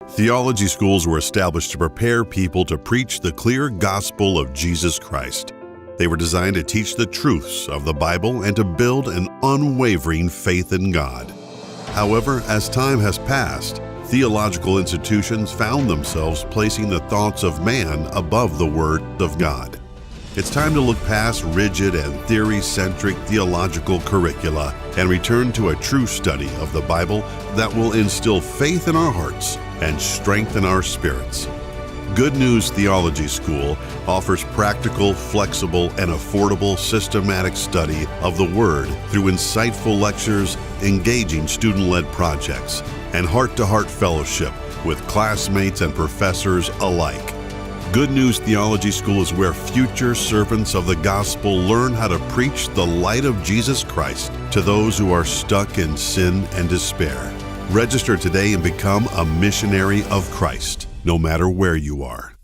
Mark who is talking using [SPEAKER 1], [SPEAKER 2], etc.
[SPEAKER 1] Theology schools were established to prepare people to preach the clear gospel of Jesus Christ. They were designed to teach the truths of the Bible and to build an unwavering faith in God. However, as time has passed, theological institutions found themselves placing the thoughts of man above the Word of God. It's time to look past rigid and theory-centric theological curricula and return to a true study of the Bible that will instill faith in our hearts and strengthen our spirits. Good News Theology School offers practical, flexible, and affordable systematic study of the Word through insightful lectures, engaging student-led projects, and heart-to-heart fellowship with classmates and professors alike. Good News Theology School is where future servants of the gospel learn how to preach the light of Jesus Christ to those who are stuck in sin and despair. Register today and become a missionary of Christ, no matter where you are.